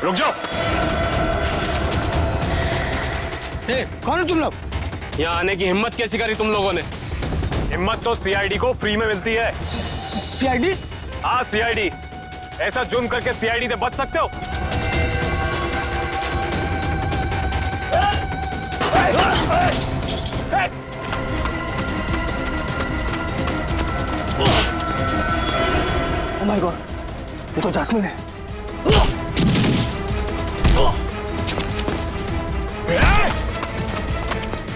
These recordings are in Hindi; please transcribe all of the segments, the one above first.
रुक जाओ। कौन है तुम लोग? यहाँ आने की हिम्मत कैसी करी तुम लोगों ने? हिम्मत तो सीआईडी को फ्री में मिलती है। सीआईडी? हाँ सीआईडी। ऐसा जुर्म करके सीआईडी से बच सकते हो? ओह माय गॉड, ये तो जैस्मिन है।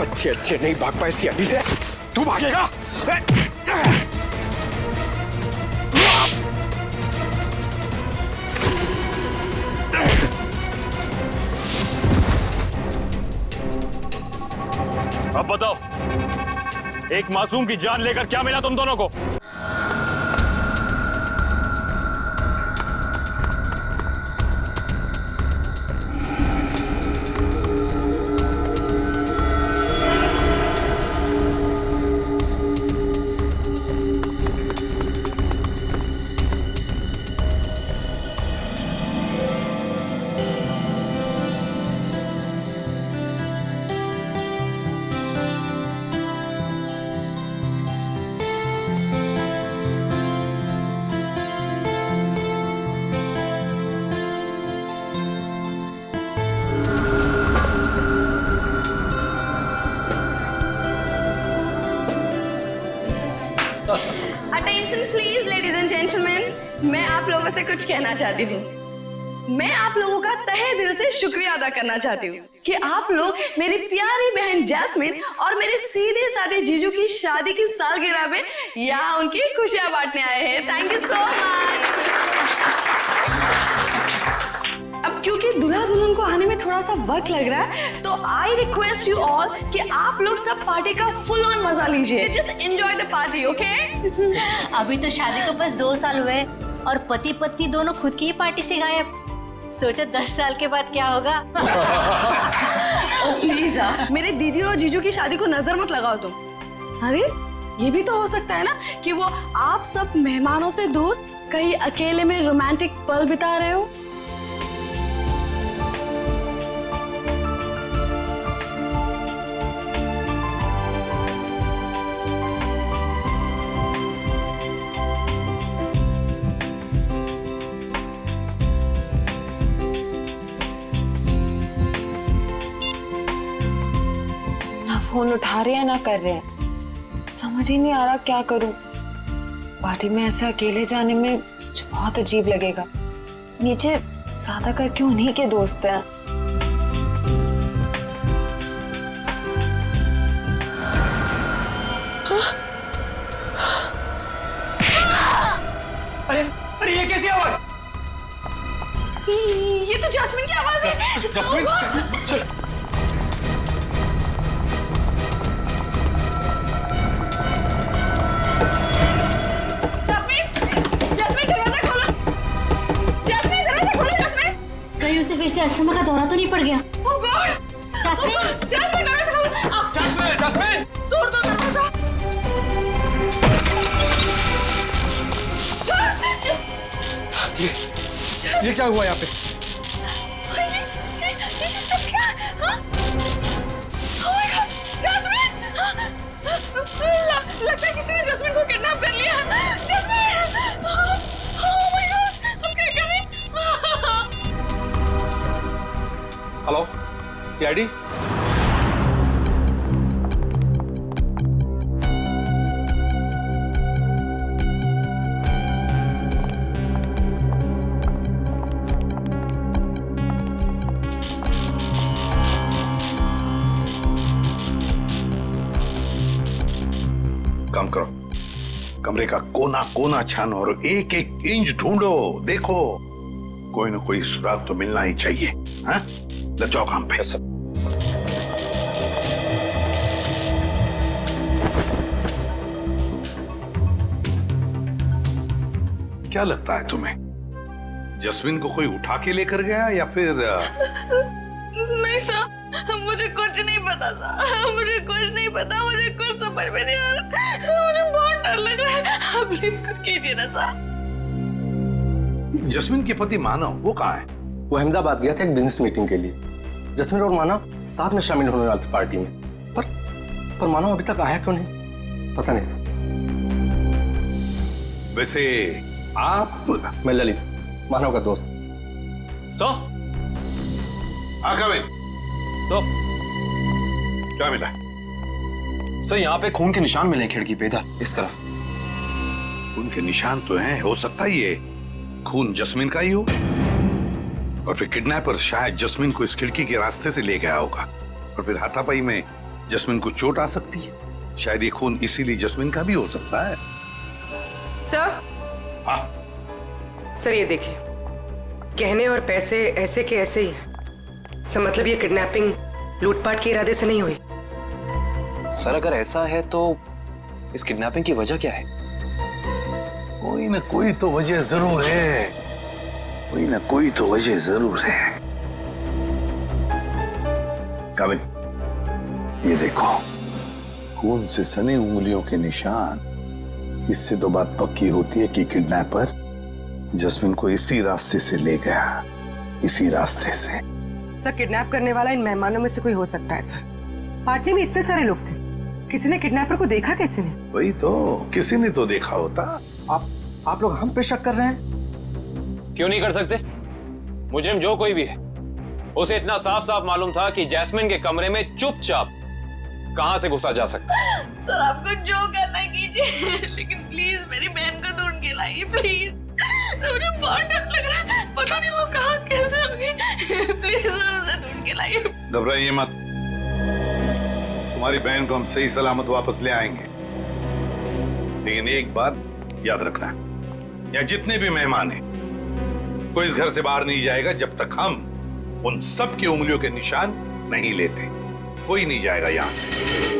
अच्छे अच्छे नहीं भाग पाए सीआईडी से, तू भागेगा? अब बताओ, एक मासूम की जान लेकर क्या मिला तुम दोनों को? Attention please ladies and gentleman, मैं आप लोगों से कुछ कहना चाहती हूँ। मैं आप लोगों का तहे दिल से शुक्रिया अदा करना चाहती हूँ कि आप लोग मेरी प्यारी बहन जैस्मिन और मेरे सीधे साधे जीजू की शादी की सालगिरह में यहाँ उनकी खुशियां बांटने आए हैं। Thank you so much. अब क्योंकि दूल्हा दुल्हन को आने में थोड़ा सा वक्त लग रहा है, तो आई रिक्वेस्ट यू ऑल कि आप लोग सब पार्टी का फुल ऑन मजा लीजिए। Just enjoy the party, okay? अभी तो शादी को बस 2 साल हुए और पति पत्नी दोनों खुद की ही पार्टी से गायब। सोचो 10 साल के बाद क्या होगा। ओ प्लीज मेरे दीदी और जीजू की शादी को नजर मत लगाओ तुम। अरे ये भी तो हो सकता है ना कि वो आप सब मेहमानों से दूर कहीं अकेले में रोमांटिक पल बिता रहे हो। फोन उठा रहे हैं ना कर रहे हैं, समझ ही नहीं आ रहा क्या करूं। पार्टी में ऐसे अकेले जाने में मुझे बहुत अजीब लगेगा। नीचे सादा करके उन्हीं के दोस्त हैं। अरे ये कैसी आवाज? ये तो जैस्मिन की आवाज है। जैस्मिन, फिर से अस्थमा का दौरा तो नहीं पड़ गया? Oh God! जैस्मिन, जैस्मिन दरवाजा खोलो। जैस्मिन, जैस्मिन, तोड़ दो दरवाजा। ये क्या हुआ यहाँ पे? ये सब क्या? हाँ? Oh my God! जैस्मिन! लगता है किसी ने जैस्मिन को किडनैप कर लिया। जैस्मिन! Oh my God! हम क्या करें? Hello, CID? काम करो, कमरे का कोना कोना छानो और एक एक इंच ढूंढो। देखो कोई ना कोई सुराग तो मिलना ही चाहिए। हाँ, लग जाओ काम पे। क्या लगता है तुम्हें, जस्मिन को कोई उठा के लेकर गया या फिर? नहीं सर, मुझे कुछ नहीं पता सर, मुझे कुछ नहीं पता, मुझे कुछ समझ में नहीं आ रहा, मुझे बहुत डर लग रहा है, आप प्लीज कुछ कीजिए ना सर। जस्मिन के पति मानव वो कहाँ है? वो अहमदाबाद गया था एक बिजनेस मीटिंग के लिए। जस्मीन और मानव साथ में शामिल होने वाले थे पार्टी में, पर मानव अभी तक आया क्यों नहीं, पता नहीं सर। वैसे आप? मैं ललित, मानव का दोस्त। Sir come in. तो क्या मिला? सर यहाँ पे खून के निशान मिले हैं खिड़की पे, इधर इस तरफ। उनके निशान तो हैं, हो सकता है ये खून जस्मीन का ही हो, और फिर किडनैपर शायद जस्मीन को इस खिड़की के रास्ते से ले गया होगा, और फिर हाथापाई में जस्मीन को चोट आ सकती है। शायद ये खून इसीलिए जस्मीन का भी हो सकता है। सर, हाँ, सर ये देखिए, गहने और पैसे ऐसे के ऐसे ही हैं। सर मतलब ये किडनैपिंग लूटपाट के इरादे से नहीं हुई। सर अगर ऐसा है तो इस किडनैपिंग की वजह क्या है? कोई ना कोई तो वजह जरूर है, कोई ना कोई तो वजह जरूर है। कमिन, ये देखो, खून से सनी उंगलियों के निशान। इससे तो बात पक्की होती है कि किडनैपर जस्मिन को इसी रास्ते से ले गया, इसी रास्ते से। सर किडनैप करने वाला इन मेहमानों में से कोई हो सकता है सर। पार्टी में इतने सारे लोग थे, किसी ने किडनैपर को देखा कैसे नहीं? वही तो, किसी ने तो देखा होता। आप लोग हम पे शक कर रहे हैं? क्यों नहीं कर सकते? मुजरिम जो कोई भी है, उसे इतना साफ साफ मालूम था कि जैस्मिन के कमरे में चुपचाप कहां से घुसा जा सकता है। सर आपको जो करना कीजिए, लेकिन प्लीज मेरी बहन को ढूंढ के लाइए प्लीज। मुझे बहुत डर लग रहा है, पता नहीं वो कहाँ कैसे होगी। प्लीज सर उसे ढूंढ के लाइए। घबराइए मत, तुम्हारी बहन को हम सही सलामत वापस ले आएंगे। लेकिन एक बात याद रखना, या जितने भी मेहमान हैं, कोई इस घर से बाहर नहीं जाएगा जब तक हम उन सब की उंगलियों के निशान नहीं लेते। कोई नहीं जाएगा यहां से।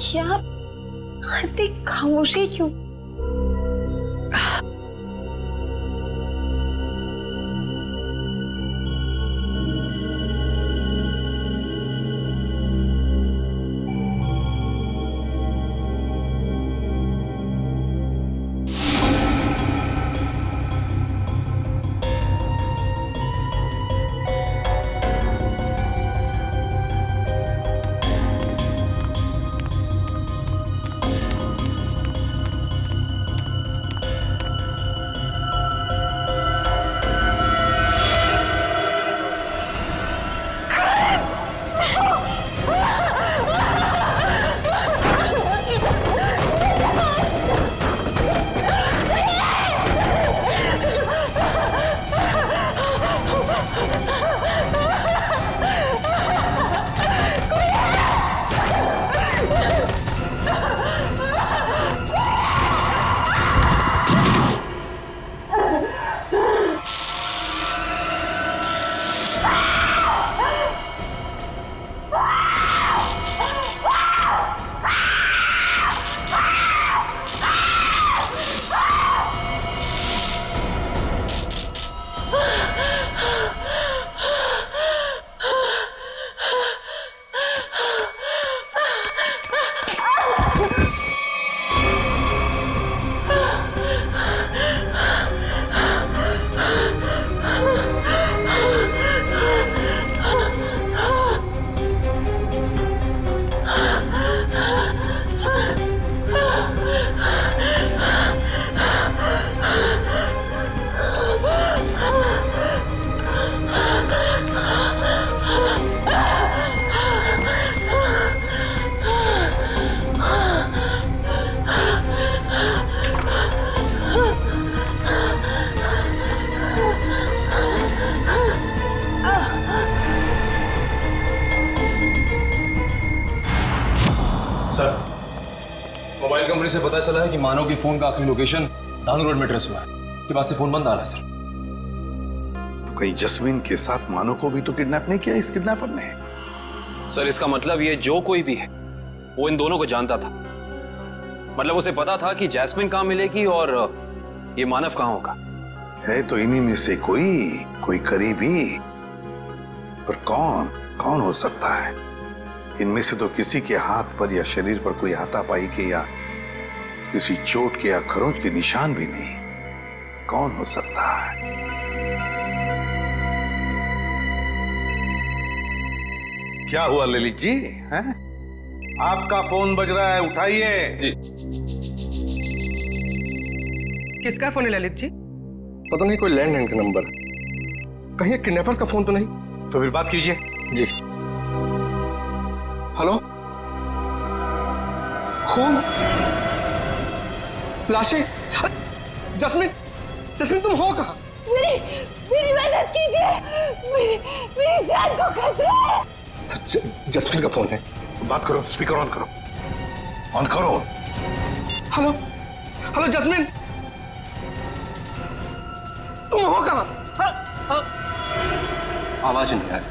यार इतनी खामोशी क्यों? इंक्वायरी से पता चला है कि मानव के फोन का आखिरी लोकेशन धानु रोड में ट्रेस हुआ है। के पास से फोन बंद आ रहा है सर। तो कहीं जस्मीन के साथ मानो को भी तो किडनैप नहीं किया इस किडनैपर ने? सर इसका मतलब ये जो कोई भी है वो इन दोनों को जानता था। मतलब उसे पता था कि जैस्मिन कहाँ मिलेगी और ये मानव कहाँ होगा। है तो इन्हीं में से कोई करीबी, पर कौन हो सकता है? इनमें से तो किसी के हाथ पर या शरीर पर कोई हाथापाई के या किसी चोट के या खरोंच के निशान भी नहीं। कौन हो सकता है? क्या हुआ ललित जी? हैं? आपका फोन बज रहा है, उठाइए। जी। किसका फोन है ललित जी? पता नहीं, कोई लैंडलाइन का नंबर। कहीं किडनैपर्स का फोन तो नहीं? तो फिर बात कीजिए। जी। हेलो, खून, लाशें। जस्मीन तुम हो कहाँ? मेरी मदद कीजिए, मेरी जान को खतरा है। सर, जस्मीन का फोन है। बात करो, स्पीकर ऑन करो, ऑन करो। हेलो जस्मीन, तुम हो कहाँ? आवाज नहीं आ रही।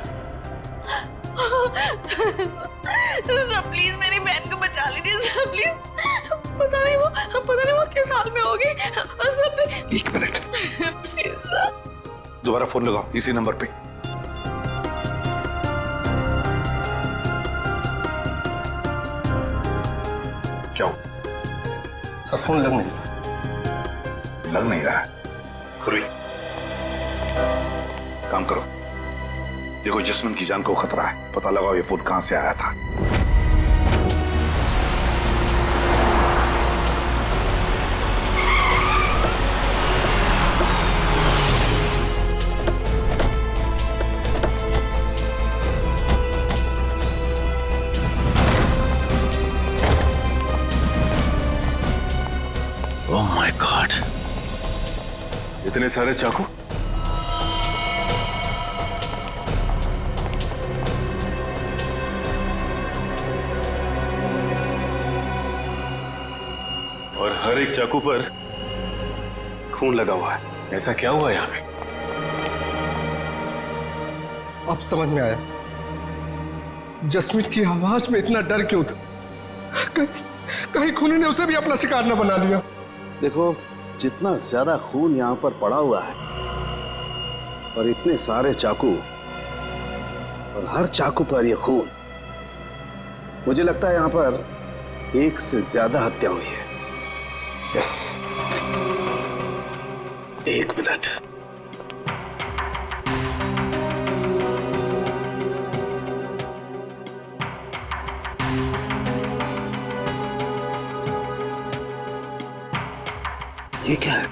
सर प्लीज मेरी बहन को बचा लीजिए सर, प्लीज। पता नहीं वो किस हाल में होगी sir, please. 1 minute, please sir. दोबारा फोन लगाओ इसी नंबर पे। क्या हो? सर फोन लग नहीं रहा है। खुरी, काम करो, देखो जस्मिन की जान को खतरा है, पता लगाओ ये फोन कहां से आया था। ओह माय गॉड, इतने सारे चाकू। और हर एक चाकू पर खून लगा हुआ है। ऐसा क्या हुआ यहाँ पे? अब समझ में आया जस्मीन की आवाज में इतना डर क्यों था। कहीं खूनी ने उसे भी अपना शिकार न बना लिया। देखो, जितना ज्यादा खून यहाँ पर पड़ा हुआ है और इतने सारे चाकू और हर चाकू पर यह खून, मुझे लगता है यहाँ पर एक से ज्यादा हत्या हुई है। Yes, 1 minute. ये क्या है?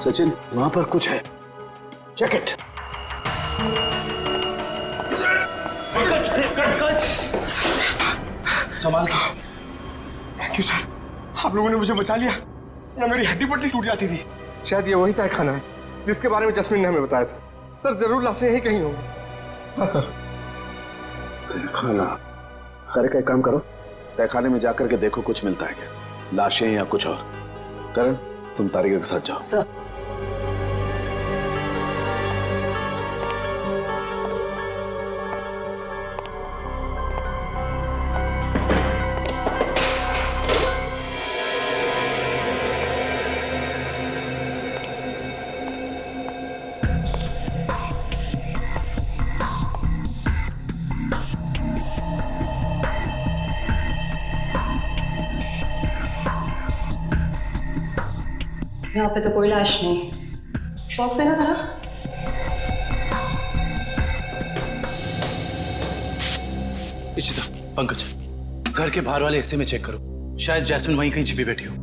सचिन, वहां पर कुछ है। Check it. संभाल के। थैंक यू सर, आप लोगों ने मुझे बचा लिया, ना मेरी हड्डी पट्टी टूट जाती थी। शायद ये वही तय खाना है जिसके बारे में जस्मीन ने हमें बताया था। सर जरूर लाशें यहीं कहीं होंगी। हाँ सर। खाना करे का एक काम करो, तहखाने में जाकर के देखो कुछ मिलता है क्या, लाशें या कुछ और। करण, तुम तारिका के साथ जाओ। सर। यहाँ पे तो कोई लाश नहीं। बॉक्स देना जरा। इशिता, पंकज, घर के बाहर वाले हिस्से में चेक करो, शायद जैस्मिन वहीं कहीं छिपी बैठी हो।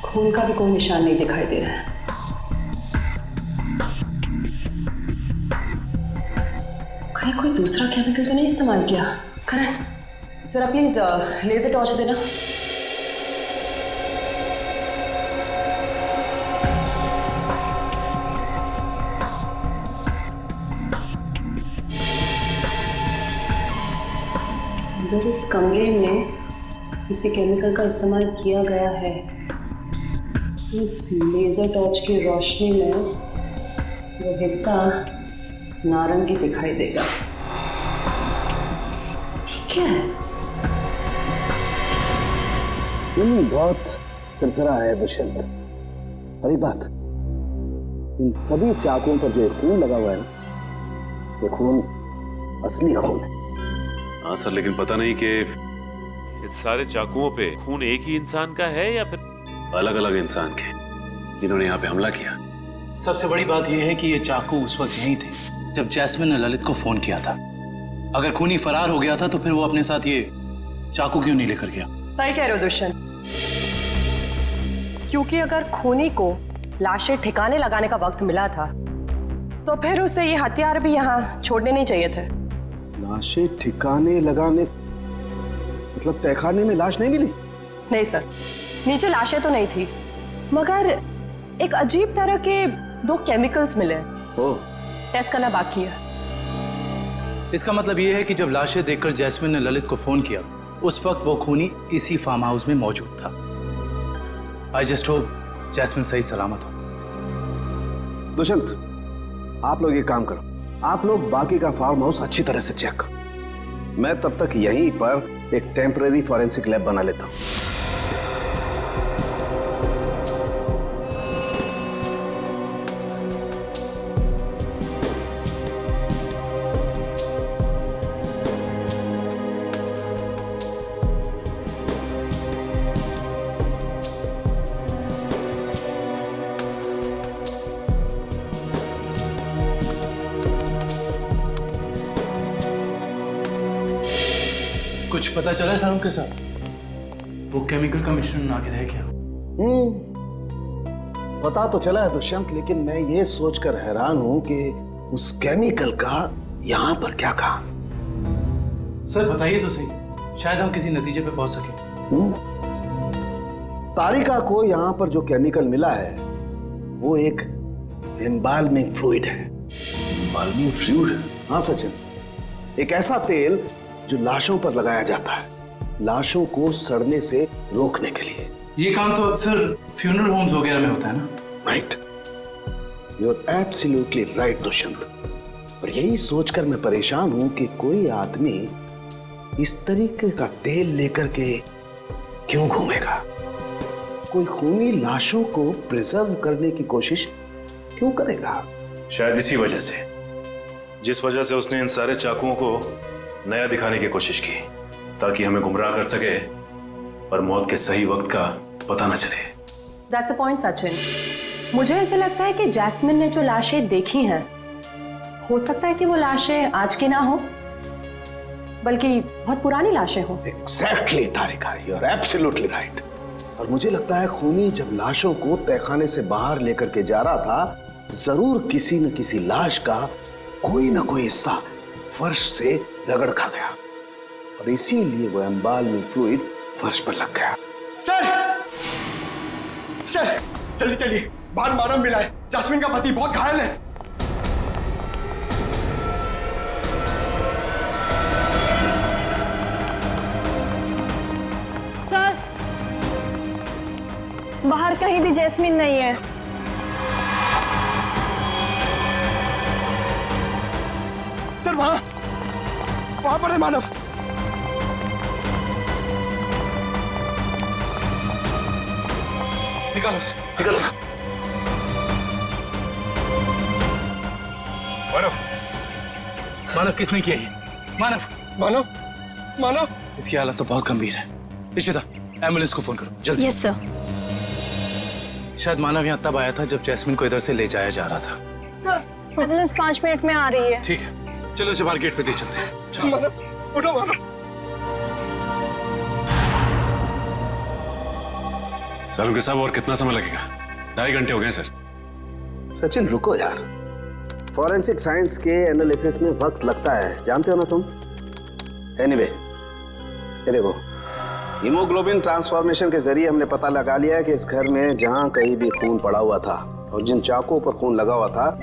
खून का भी कोई निशान नहीं दिखाई दे रहा है। कोई दूसरा केमिकल तो नहीं इस्तेमाल किया? करण, जरा प्लीज लेजर टॉर्च देना। अगर इस कमरे में किसी केमिकल का इस्तेमाल किया गया है तो इस लेजर टॉर्च की रोशनी में वो हिस्सा नारंगी दिखाई देगा। क्या है? ये बहुत सरफरा है दुष्यंत। अरे बात, इन सभी चाकुओं पर जो खून लगा हुआ है ना, ये खून असली खून है। हाँ सर, लेकिन पता नहीं कि इस सारे चाकुओं पे खून एक ही इंसान का है या फिर अलग अलग इंसान के जिन्होंने यहाँ पे हमला किया। सबसे बड़ी बात यह है कि ये चाकू उस वक्त यहीं थे जब जैस्मिन ने ललित को फोन किया था। अगर खूनी फरार हो गया था तो फिर वो अपने साथ ये चाकू क्यों नहीं लेकर गया? सही कह रहे हो दुष्यंत, क्योंकि अगर खूनी को लाशें ठिकाने लगाने का वक्त मिला था तो फिर उसे ये हथियार भी यहाँ छोड़ने नहीं चाहिए थे। लाशें ठिकाने लगाने मतलब तहखाने में लाश नहीं मिली? नहीं सर, नीचे लाशें तो नहीं थी, मगर एक अजीब तरह के 2 केमिकल्स मिले। ओह, टेस्ट करना बाकी है। इसका मतलब ये है कि जब लाशें देखकर जैस्मिन ने ललित को फोन किया उस वक्त वो खूनी इसी फार्म हाउस में मौजूद था। आई जस्ट होप जैस्मिन सही सलामत हो। दुष्यंत, आप लोग ये काम करो, आप लोग बाकी का फार्म हाउस अच्छी तरह से चेक करो। मैं तब तक यहीं पर एक टेम्परेरी फॉरेंसिक लैब बना लेता हूं। कुछ पता चला साहब के साथ? वो केमिकल का मिश्रण ना के रह गया। पता तो चला है दुष्यंत, लेकिन मैं ये सोचकर हैरान हूं कि उस केमिकल का यहां पर क्या काम। सर बताइए तो सही, शायद हम किसी नतीजे पे पहुंच सके। तारिका को यहां पर जो केमिकल मिला है वो एक एम्बाल्मिंग फ्लूइड है। Embalming fluid? हाँ सचिन, एक ऐसा तेल जो लाशों पर लगाया जाता है, लाशों को सड़ने से रोकने के लिए। ये काम तो अक्सर फ्यूनरल होम्स वगैरह में होता है ना? Right, you are absolutely right Dushyant. और यही सोचकर मैं परेशान हूं कि कोई आदमी इस तरीके का तेल लेकर के क्यों घूमेगा। कोई खूनी लाशों को प्रिजर्व करने की कोशिश क्यों करेगा? शायद इसी वजह से, जिस वजह से उसने इन सारे चाकुओं को नया दिखाने की कोशिश की, ताकि हमें गुमराह कर सके और मौत के सही वक्त का पता न चले। That's a point, Sachin. मुझे ऐसे लगता है कि जैस्मिन ने जो लाशें देखी हैं, हो सकता है कि वो लाशें आज की ना हो, बल्कि बहुत पुरानी लाशें हो। Exactly, Tarika, you are absolutely right। और मुझे लगता है खूनी जब लाशों को तहखाने से बाहर लेकर के जा रहा था, जरूर किसी न किसी लाश का कोई ना कोई हिस्सा फर्श से रगड़ खा गया और इसीलिए वो एम्बाल्मिंग फ्लूइड फर्श पर लग गया। सर, सर जल्दी चलिए, बाहर मानव मिला है, जैस्मिन का पति बहुत घायल है। सर, बाहर कहीं भी जैस्मिन नहीं है। सर वहां पर है मानव। निकालो से, निकालो। मानव, मानव किसने किया ये? मानव, मानव, मानव। इसकी हालत तो बहुत गंभीर है। इशिता, एम्बुलेंस को फोन करो जल्दी। Yes sir. शायद मानव यहाँ तब आया था जब जैस्मिन को इधर से ले जाया जा रहा था। सर, एम्बुलेंस 5 मिनट में आ रही है। ठीक है, चलो इसे बाहर गेट पे दे चलते हैं। चलो। मानव, उठो मानव। सर उनके साहब और कितना समय लगेगा? 2.5 घंटे हो गए सर। सचिन रुको यार, फॉरेंसिक साइंस के एनालिसिस में वक्त लगता है, जानते हो ना तुम। एनीवे, ये देखो, हीमोग्लोबिन ट्रांसफॉर्मेशन के जरिए हमने पता लगा लिया है कि इस घर में जहां कहीं भी खून पड़ा हुआ था और जिन चाकुओं पर खून लगा हुआ था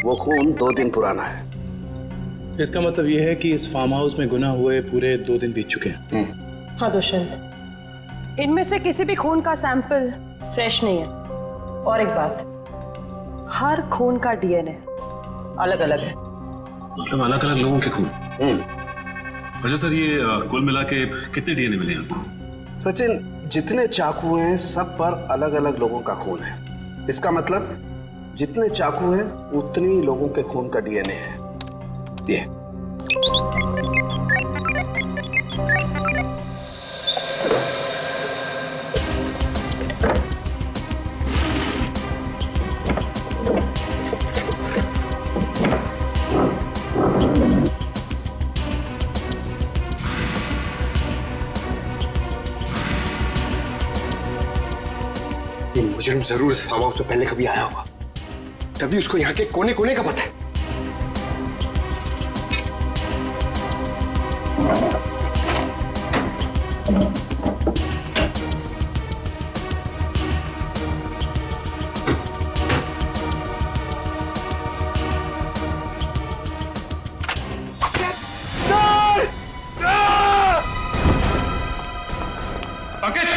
वो खून 2 दिन पुराना है। इसका मतलब ये है कि इस फार्म हाउस में गुना हुए पूरे 2 दिन बीत चुके हैं। हाँ दुष्यंत, इनमें से किसी भी खून का सैंपल फ्रेश नहीं है। और एक बात, हर खून का डीएनए अलग अलग है। मतलब अलग अलग लोगों के खून। अच्छा सर, ये कुल मिला के कितने डीएनए मिले आपको? सचिन, जितने चाकू हैं सब पर अलग अलग लोगों का खून है। इसका मतलब जितने चाकू हैं उतनी लोगों के खून का डीएनए है। ये मुजरिम जरूर इस फार्म हाउस में पहले कभी आया होगा, तभी उसको यहाँ के कोने कोने का पता है। पंकज!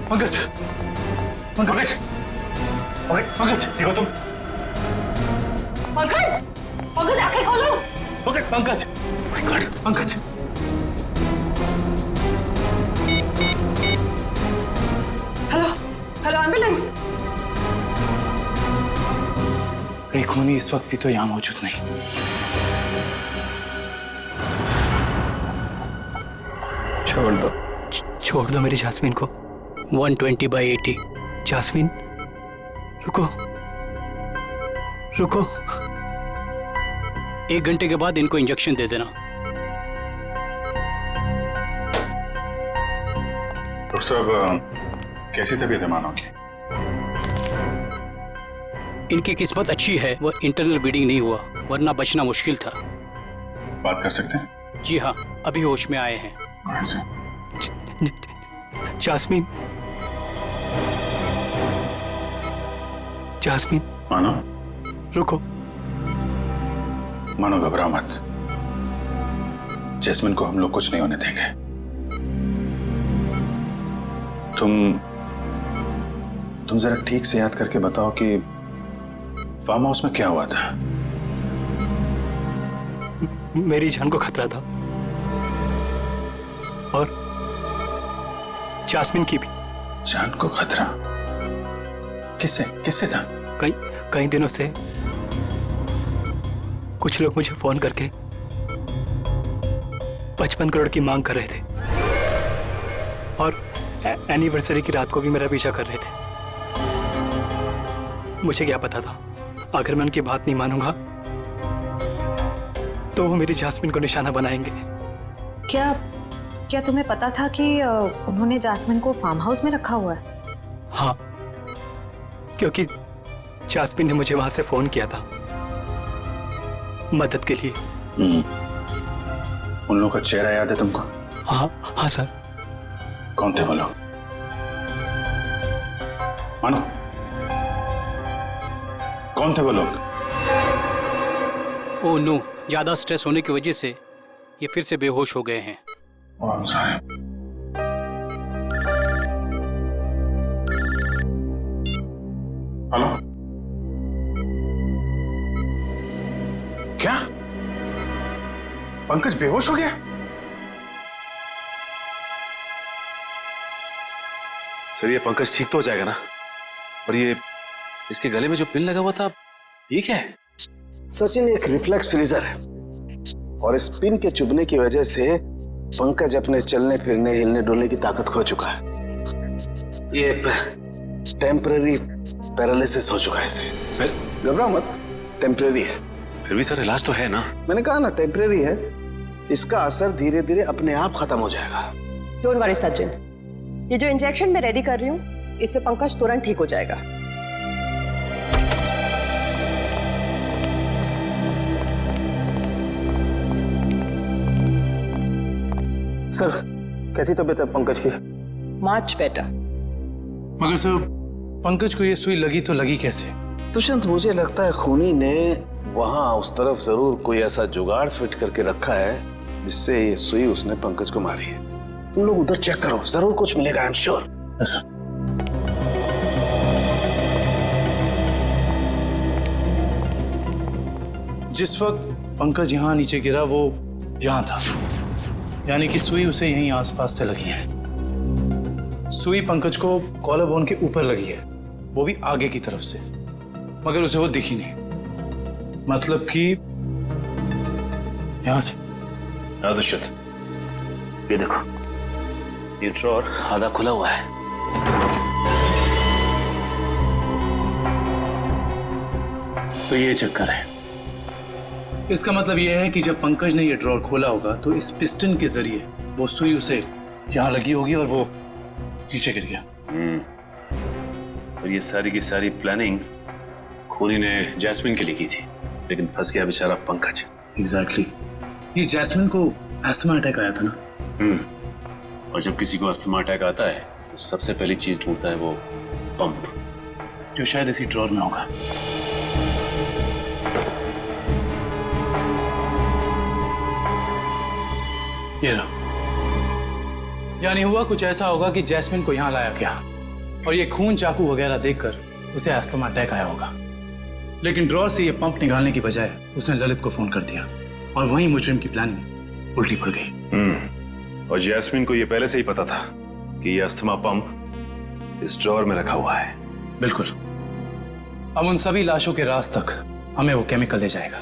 पंकज, पंकज, पंकज, पंकज, देखो तुम। पंकज, पंकज आंखें खोलो। Pankaj, Pankaj, Pankaj. Hello, hello ambulance. कहीं खूनी इस वक्त भी तो यहाँ मौजूद नहीं। छोड़ दो मेरी जास्मीन को। 120/80। जास्मीन, रुको रुको। 1 घंटे के बाद इनको इंजेक्शन दे देना। डॉक्टर साहब, कैसी तबीयत है मानव की? इनकी किस्मत अच्छी है, वो इंटरनल ब्लीडिंग नहीं हुआ, वरना बचना मुश्किल था। बात कर सकते हैं? जी हाँ, अभी होश में आए हैं। Jasmine, Jasmine. मानो, रुको। मानो, घबरा मत। जैस्मिन को हम लोग कुछ नहीं होने देंगे। तुम जरा ठीक से याद करके बताओ कि फार्म हाउस में क्या हुआ था? मेरी जान को खतरा था और जास्मिन की भी। जान को खतरा? किससे किससे था? कई दिनों से कुछ लोग मुझे फोन करके 55 करोड़ की मांग कर रहे थे और एनिवर्सरी की रात को भी मेरा पीछा कर रहे थे। मुझे क्या पता था, अगर मैं उनकी बात नहीं मानूंगा तो वो मेरी जास्मिन को निशाना बनाएंगे। क्या तुम्हें पता था कि उन्होंने जास्मिन को फार्म हाउस में रखा हुआ है? हाँ, क्योंकि जास्मिन ने मुझे वहां से फोन किया था मदद के लिए। उन लोगों का चेहरा याद है तुमको? हाँ हाँ सर। कौन थे वो लोग? मानो, कौन थे वो लोग? ओह नो, ज्यादा स्ट्रेस होने की वजह से ये फिर से बेहोश हो गए हैं। हेलो, क्या पंकज बेहोश हो गया? सर, ये पंकज ठीक तो हो जाएगा ना? और ये इसके गले में जो पिन लगा हुआ था, ये क्या है? सचिन, एक रिफ्लेक्स फ्रीजर है और इस पिन के चुभने की वजह से पंकज अपने चलने फिरने हिलने डुलने की ताकत खो चुका है। ये टेम्पररी पैरालिसिस हो चुका है इसे। घबरा मत, टेम्पररी है। फिर भी सर, इलाज तो है ना? मैंने कहा ना, टेम्पररी है। इसका असर धीरे धीरे अपने आप खत्म हो जाएगा। डोंट वरी सचिन, ये जो इंजेक्शन मैं रेडी कर रही हूँ इससे पंकज तुरंत ठीक हो जाएगा। सर कैसी तबीयत है पंकज की? Much better. मगर सर पंकज को ये सुई लगी तो लगी कैसे? दुष्यंत, मुझे लगता है खूनी ने वहां उस तरफ जरूर कोई ऐसा जुगाड़ फिट करके रखा है जिससे ये सुई उसने पंकज को मारी है। तुम लोग उधर चेक करो, जरूर कुछ मिलेगा, आई एम श्योर। जिस वक्त पंकज यहाँ नीचे गिरा वो यहाँ था, यानी कि सुई उसे यहीं आसपास से लगी है। सुई पंकज को कॉलर बोन के ऊपर लगी है, वो भी आगे की तरफ से, मगर उसे वो दिखी नहीं। मतलब कि यहां से। हाँ दुष्यंत, ये देखो, ये ड्रॉर आधा खुला हुआ है। तो ये चक्कर है। इसका मतलब यह है कि जब पंकज ने ये ड्रॉर खोला होगा तो इस पिस्टन के जरिए वो सुई उसे यहां लगी होगी और वो नीचे गिर गया। और ये सारी की सारी प्लानिंग खूनी ने जैस्मिन के लिए की थी, लेकिन फंस गया बेचारा पंकज। एग्जैक्टली। ये जैस्मिन को अस्थमा अटैक आया था ना? और जब किसी को अस्थमा अटैक आता है तो सबसे पहली चीज ढूंढता है वो पंप, जो शायद इसी ड्रॉर में होगा। ये रहा। यानी हुआ कुछ ऐसा होगा कि जैस्मिन को यहां लाया गया और ये खून चाकू वगैरह देखकर उसे अस्थमा अटैक आया होगा, लेकिन ड्रॉर से ये पंप निकालने की बजाय उसने ललित को फोन कर दिया और वहीं मुजरिम की प्लानिंग उल्टी पड़ गई। और जैस्मिन को ये पहले से ही पता था कि ये अस्थमा पंप इस ड्रॉर में रखा हुआ है। बिल्कुल। अब उन सभी लाशों के राज तक हमें वो केमिकल ले जाएगा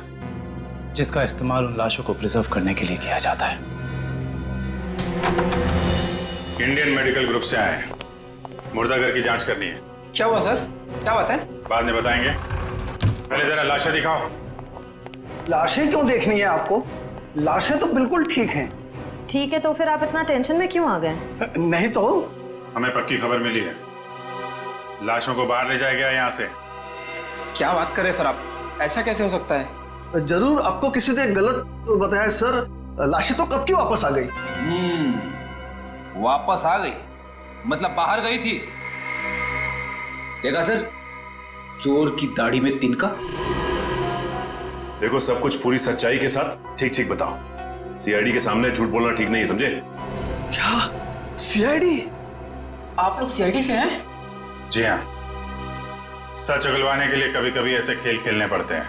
जिसका इस्तेमाल उन लाशों को प्रिजर्व करने के लिए किया जाता है। इंडियन मेडिकल ग्रुप से आए हैं, मुर्दाघर की जांच करनी है। क्या हुआ सर? क्या बात है? बाद में बताएंगे, पहले जरा लाशें दिखाओ। लाशें क्यों देखनी है आपको? लाशें तो बिल्कुल ठीक हैं। ठीक है, तो फिर आप इतना टेंशन में क्यों आ गए? नहीं तो। हमें पक्की खबर मिली है, लाशों को बाहर ले जाया गया यहाँ से। क्या बात कर रहे सर आप? ऐसा कैसे हो सकता है? जरूर आपको किसी ने गलत बताया सर। लाशें तो कब की वापस आ गई। वापस आ गई मतलब बाहर गई थी। देखा सर, चोर की दाढ़ी में तिनका। देखो, सब कुछ पूरी सच्चाई के साथ ठीक ठीक बताओ। सीआईडी के सामने झूठ बोलना ठीक नहीं, समझे? क्या सीआईडी? आप लोग सीआईडी से हैं? जी हाँ, सच उगलवाने के लिए कभी कभी ऐसे खेल खेलने पड़ते हैं।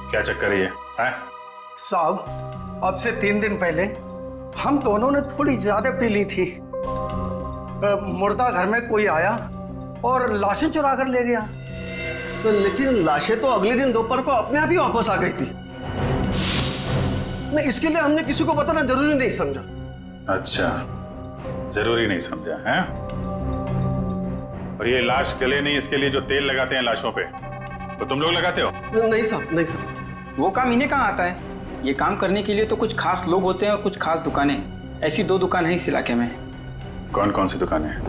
क्या चक्कर है ये? साहब, अब से 3 दिन पहले हम दोनों ने थोड़ी ज्यादा पी ली थी। मुर्दा घर में कोई आया और लाशें चुरा कर ले गया। तो लेकिन लाशें तो अगले दिन दोपहर को अपने आप ही वापस आ गई थी। नहीं, इसके लिए हमने किसी को बताना जरूरी नहीं समझा। अच्छा, जरूरी नहीं समझा है? और ये लाश गले नहीं, इसके लिए जो तेल लगाते हैं लाशों पे, तो तुम लोग लगाते हो? नहीं साहब, नहीं साहब। वो काम इन्हें कहाँ आता है? ये काम करने के लिए तो कुछ खास लोग होते हैं और कुछ खास दुकानें। ऐसी 2 दुकान है इस इलाके में। कौन कौन सी दुकानें हैं?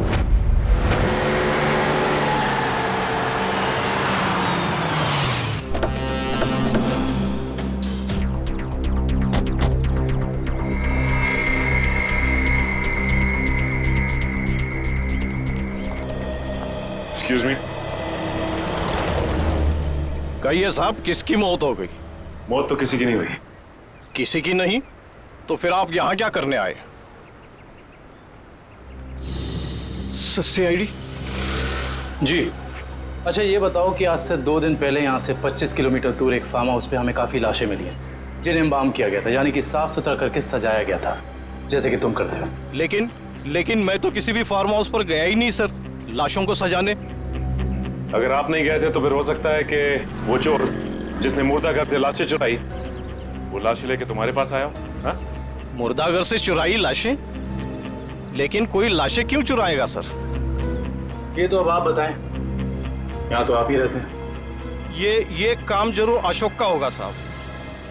Excuse me. कहिए साहब, किसकी मौत हो गई? मौत तो किसी की नहीं हुई। किसी की नहीं? तो फिर आप यहाँ क्या करने आए? सीआईडी? जी। अच्छा ये बताओ कि आज से 2 दिन पहले यहाँ से 25 किलोमीटर दूर एक फार्म हाउस पे हमें काफी लाशें मिली हैं जिन्हें एम्बाम किया गया था, यानी कि साफ सुथरा करके सजाया गया था, जैसे कि तुम करते हो। लेकिन मैं तो किसी भी फार्म हाउस पर गया ही नहीं सर, लाशों को सजाने। अगर आप नहीं गए थे तो फिर हो सकता है कि वो चोर जिसने मुर्दाघर से लाशें चुराई, वो लाशें लेके तुम्हारे पास आया हो। मुर्दाघर से चुराई लाशें? लेकिन कोई लाशें क्यों चुराएगा सर? ये तो अब आप बताएं, यहाँ तो आप ही रहते हैं। ये काम जरूर अशोक का होगा साहब,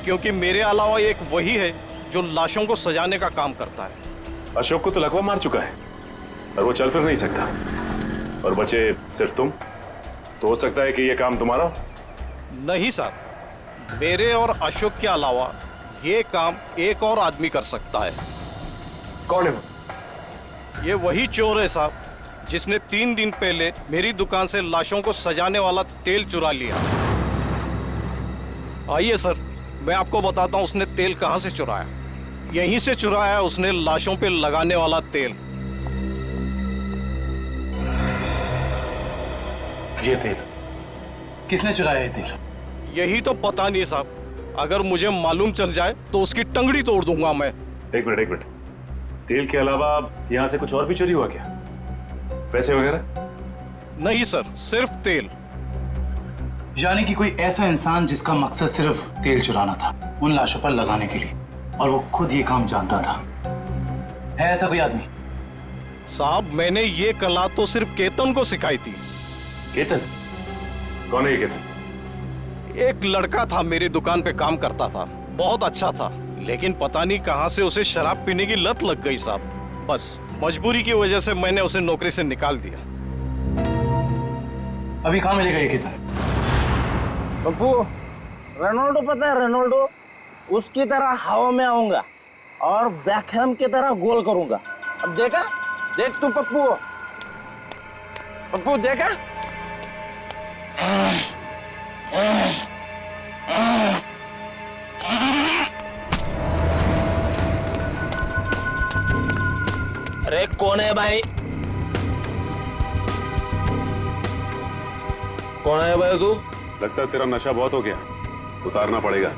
क्योंकि मेरे अलावा एक वही है जो लाशों को सजाने का काम करता है। अशोक को तो लकवा मार चुका है। और वो चल फिर नहीं सकता और बचे सिर्फ तुम, तो हो सकता है कि ये काम तुम्हारा हो। नहीं साहब, मेरे और अशोक के अलावा ये काम एक और आदमी कर सकता है। कौन है वो? ये वही चोर है साहब, जिसने 3 दिन पहले मेरी दुकान से लाशों को सजाने वाला तेल चुरा लिया। आइए सर, मैं आपको बताता हूँ उसने तेल कहाँ से चुराया। यहीं से चुराया उसने लाशों पे लगाने वाला तेल। ये तेल किसने चुराया? ये तेल यही तो पता नहीं साहब, अगर मुझे मालूम चल जाए तो उसकी टंगड़ी तोड़ दूंगा मैं। एक मिनट, तेल के अलावा यहाँ से कुछ और भी चोरी हुआ क्या? पैसे वगैरह? नहीं सर, सिर्फ तेल। यानी कि कोई ऐसा इंसान जिसका मकसद सिर्फ तेल चुराना था उन लाशों पर लगाने के लिए, और वो खुद ये काम जानता था। है ऐसा कोई आदमी? साहब, मैंने ये कला तो सिर्फ केतन को सिखाई थी। केतन? कौन है ये केतन? एक लड़का था, मेरी दुकान पे काम करता था, बहुत अच्छा था, लेकिन पता नहीं कहां से उसे शराब पीने की लत लग गई साहब। बस मजबूरी की वजह से मैंने उसे नौकरी से निकाल दिया। अभी कहां मिलेगा ये केतन? पप्पू, रोनाल्डो पता है? रोनाल्डो उसकी तरह हवा में आऊंगा और बैकहैम की तरह गोल करूंगा। अब देखा? देख तू पप्पू, पप्पू देखा? अरे कौन है भाई? कौन है भाई तू? लगता है तेरा नशा बहुत हो गया, उतारना पड़ेगा।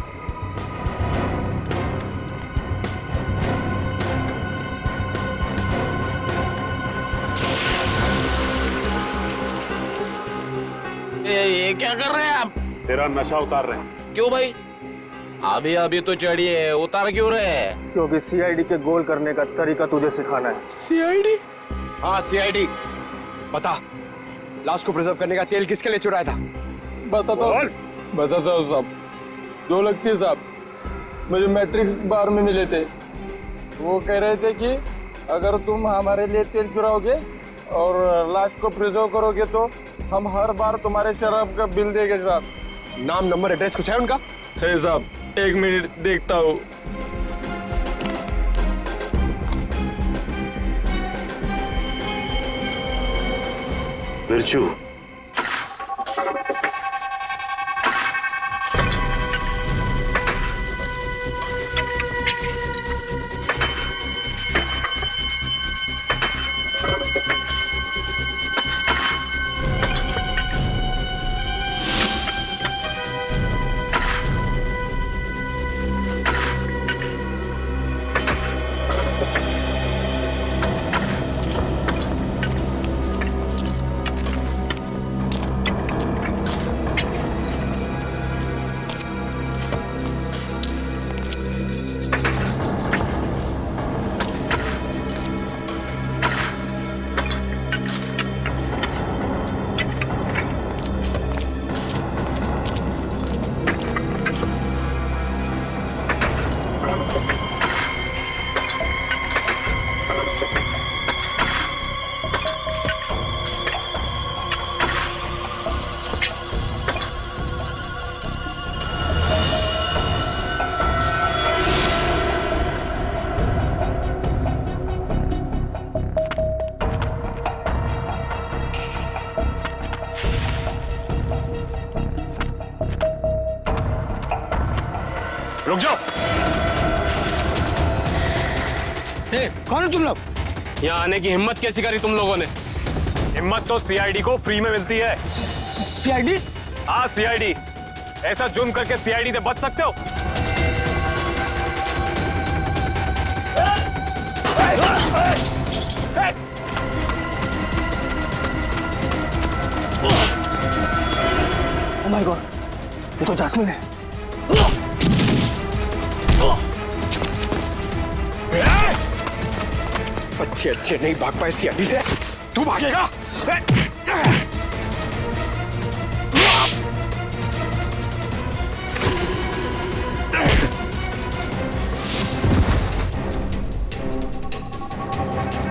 ये क्या कर रहे हैं आप? तेरा नशा उतार रहे हैं। क्यों भाई? अभी अभी तो चढ़ी है, उतार क्यों रहे हैं? क्योंकि सीआईडी के गोल करने का तरीका तुझे सिखाना है। सीआईडी? हाँ सीआईडी। बता, लाश को प्रिजर्व करने का तेल किसके लिए चुराया था? बताता हूँ साहब। जो लगती साहब, मुझे मैट्रिक बार में मिले थे, वो कह रहे थे कि अगर तुम हमारे लिए तेल चुराओगे और लाश को प्रिजर्व करोगे तो हम हर बार तुम्हारे शराब का बिल देंगे साहब। नाम, नंबर, एड्रेस कुछ है उनका? है साहब, 1 मिनट देखता हूँ। बिरजू, रुक जाओ। कौन है तुम लोग? यहाँ आने की हिम्मत कैसी करी तुम लोगों ने? हिम्मत तो सीआईडी को फ्री में मिलती है। सीआईडी? हाँ सीआईडी। ऐसा जुर्म करके सीआईडी से बच सकते हो? ओह माय गॉड, ये तो जैस्मिन है। अच्छे अच्छे नहीं भाग पाए सीआईडी से, तू भागेगा?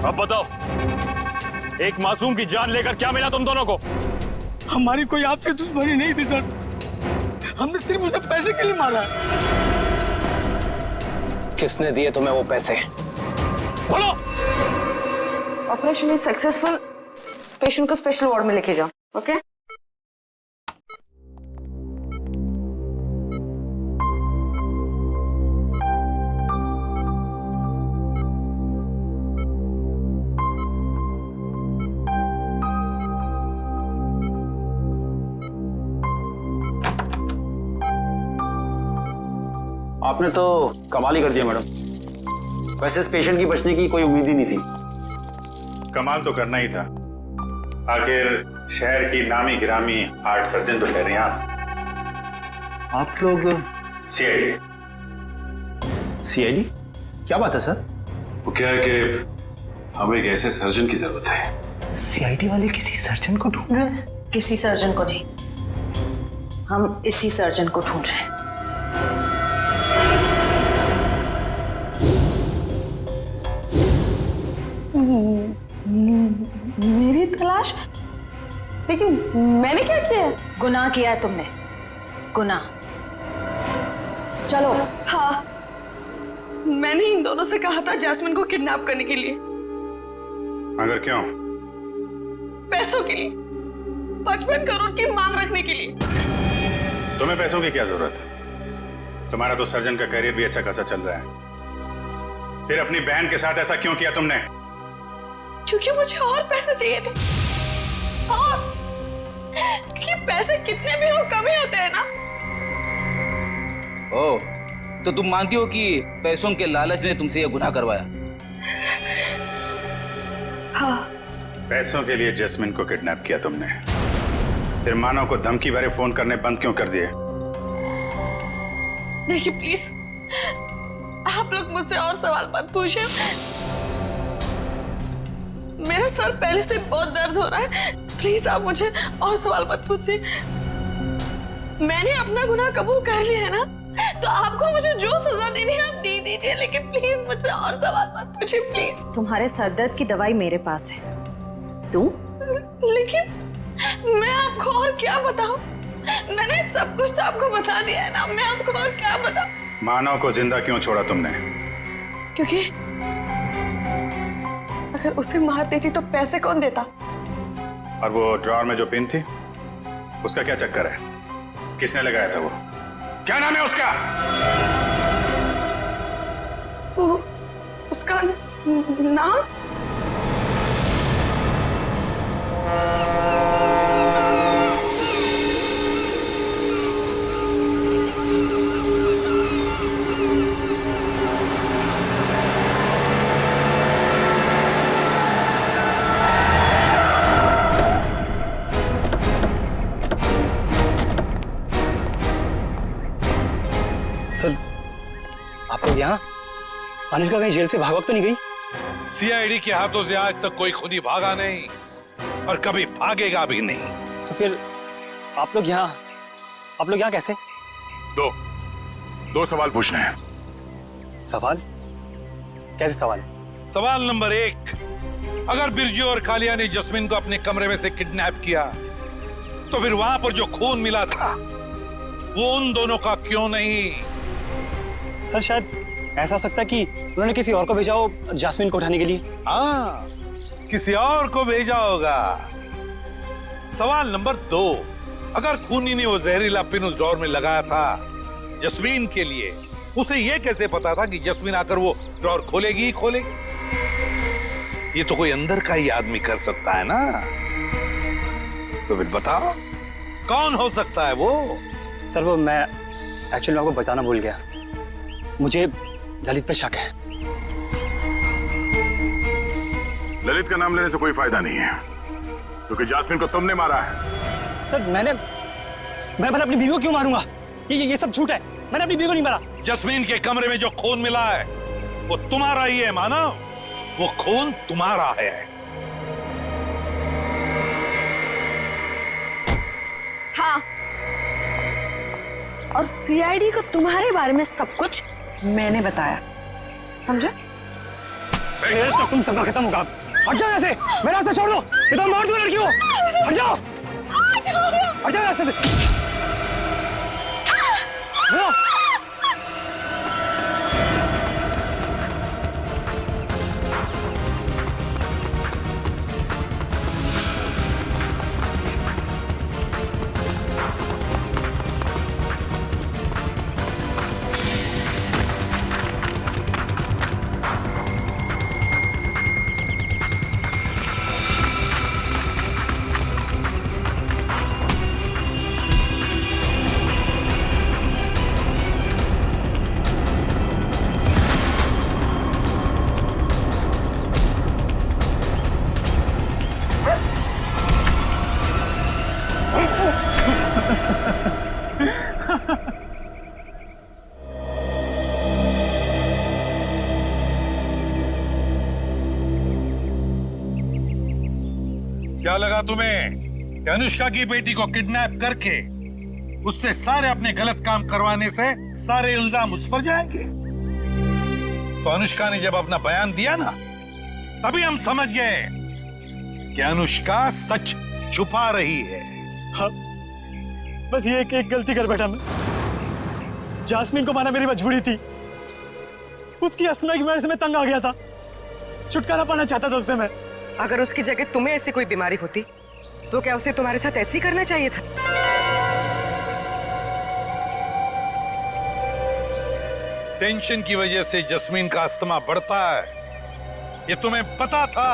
अब बताओ, एक मासूम की जान लेकर क्या मिला तुम दोनों को? हमारी कोई आपसे दुश्मनी नहीं थी सर, हमने सिर्फ उसे पैसे के लिए मारा है। किसने दिए तुम्हें वो पैसे? बोलो। ऑपरेशन इज सक्सेसफुल, पेशेंट को स्पेशल वार्ड में लेके जाओ। ओके आपने तो कमाल ही कर दिया मैडम। वैसे इस पेशेंट की बचने की कोई उम्मीद ही नहीं थी। कमाल तो करना ही था, आखिर शहर की नामी गिरामी हार्ट सर्जन तो ठहरे आप लोग। सीआईडी। सीआईडी? क्या बात है सर? वो क्या है कि हमें एक ऐसे सर्जन की जरूरत है। सीआईडी वाले किसी सर्जन को ढूंढ रहे हैं? किसी सर्जन को नहीं, हम इसी सर्जन को ढूंढ रहे हैं। मेरी तलाश? लेकिन मैंने क्या किया है? गुनाह किया है तुमने, गुनाह। चलो। हाँ, मैंने इन दोनों से कहा था जैस्मिन को किडनैप करने के लिए। मगर क्यों? पैसों के लिए, 55 करोड़ की मांग रखने के लिए। तुम्हें पैसों की क्या जरूरत है? तुम्हारा तो सर्जन का करियर भी अच्छा खासा चल रहा है, फिर अपनी बहन के साथ ऐसा क्यों किया तुमने? क्योंकि मुझे और पैसे चाहिए थे, और क्योंकि पैसे कितने भी हो कम ही होते हैं ना। ओ, तो तुम मानती हो कि पैसों के लालच ने तुमसे यह गुनाह करवाया? हाँ। पैसों के लिए जैस्मिन को किडनैप किया तुमने, फिर मानव को धमकी भरे फोन करने बंद क्यों कर दिए? देखिए प्लीज, आप लोग मुझसे और सवाल मत पूछिए। मेरा सर पहले से बहुत दर्द हो रहा है, प्लीज आप मुझे और सवाल मत पूछिए। मैंने अपना गुनाह कबूल कर लिया है ना, तो आपको मुझे जो सजा देनी है आप दे दीजिए, लेकिन प्लीज मुझसे और सवाल मत पूछिए प्लीज। तुम्हारे सरदर्द की दवाई मेरे पास है, तू? लेकिन मैं आपको और क्या बताऊं? मैंने सब कुछ तो आपको बता दिया है ना, मैं आपको और क्या बताऊं? मानव को जिंदा क्यों छोड़ा तुमने? क्योंकि अगर उसे मार देती तो पैसे कौन देता? और वो ड्रॉअर में जो पिन थी, उसका क्या चक्कर है? किसने लगाया था वो? क्या नाम है उसका? वो उसका नाम? सर, आप लोग यहाँ? अनुष्का कहीं जेल से भाग तो नहीं गई? सीआईडी के हाथों से आज तक कोई खुदी भागा नहीं और कभी भागेगा भी नहीं। तो फिर आप लोग यहाँ कैसे? दो सवाल पूछने हैं। सवाल? कैसे सवाल? सवाल नंबर 1, अगर बिरजू और कालिया ने जस्मिन को अपने कमरे में से किडनैप किया, तो फिर वहां पर जो खून मिला था वो उन दोनों का क्यों नहीं? सर, शायद ऐसा हो सकता है कि उन्होंने किसी और को भेजा हो जैस्मिन को उठाने के लिए। हाँ, किसी और को भेजा होगा। सवाल नंबर 2, अगर खूनी ने वो जहरीला पिन उस ड्रॉअर में लगाया था जस्मीन के लिए, उसे ये कैसे पता था कि जस्मीन आकर वो ड्रॉअर खोलेगी ही खोलेगी? ये तो कोई अंदर का ही आदमी कर सकता है ना। तो फिर बताओ कौन हो सकता है वो? सर, वो मैं एक्चुअली आपको बताना भूल गया, मुझे ललित पे शक है। ललित का नाम लेने से कोई फायदा नहीं है, क्योंकि जास्मिन को तुमने मारा है। सर, मैं अपनी बीवी को क्यों मारूंगा? ये सब झूठ है, मैंने अपनी बीवी को नहीं मारा। जस्मीन के कमरे में जो खून मिला है वो तुम्हारा ही है मानव, वो खून तुम्हारा है। हाँ, और सीआईडी को तुम्हारे बारे में सब कुछ मैंने बताया, समझे? तुम सबका खत्म होगा। हट जाओ यहाँ से, मेरा रास्ता छोड़ दो। इधर मार दो लड़की को। हट जाओ, हट जाओ ऐसे से। क्या लगा तुम्हें कि अनुष्का की बेटी को किडनैप करके उससे सारे अपने गलत काम करवाने से सारे इल्जाम उस पर जाएंगे? तो अनुष्का ने जब अपना बयान दिया ना, तभी हम समझ गए कि अनुष्का सच छुपा रही है। हाँ, बस ये एक गलती कर बैठा मैं। जास्मीन को माना मेरी मजबूरी थी। उसकी अस्थमा की वजह से मैं तंग आ गया था। छुटकारा पाना चाहता था उससे मैं। अगर उसकी जगह तुम्हें ऐसी कोई बीमारी होती तो क्या उसे तुम्हारे साथ ऐसे ही करना चाहिए था? टेंशन की वजह से जस्मीन का अस्थमा बढ़ता है, ये तुम्हें पता था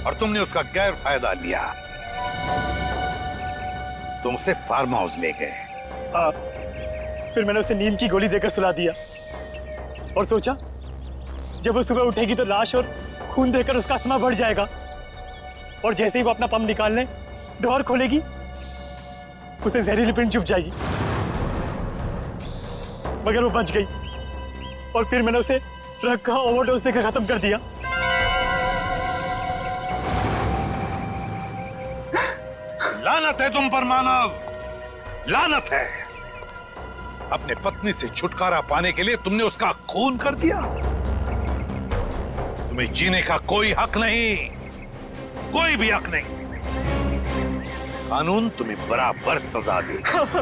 और तुमने उसका गैर फायदा लिया। तुम उसे फार्म हाउस ले गए। हाँ, फिर मैंने उसे नींद की गोली देकर सुला दिया और सोचा जब वो सुबह उठेगी तो लाश और खून देकर उसका अस्थमा बढ़ जाएगा और जैसे ही वो अपना पंप निकालने डोर खोलेगी उसे जहरीली पिंड चुभ जाएगी। मगर वो बच गई और फिर मैंने उसे ड्रग का ओवरडोज देकर खत्म कर दिया। लानत है तुम पर मानव, लानत है। अपने पत्नी से छुटकारा पाने के लिए तुमने उसका खून कर दिया। तुम्हें जीने का कोई हक नहीं, कोई भी हक नहीं। कानून तुम्हें बराबर सजा देगा।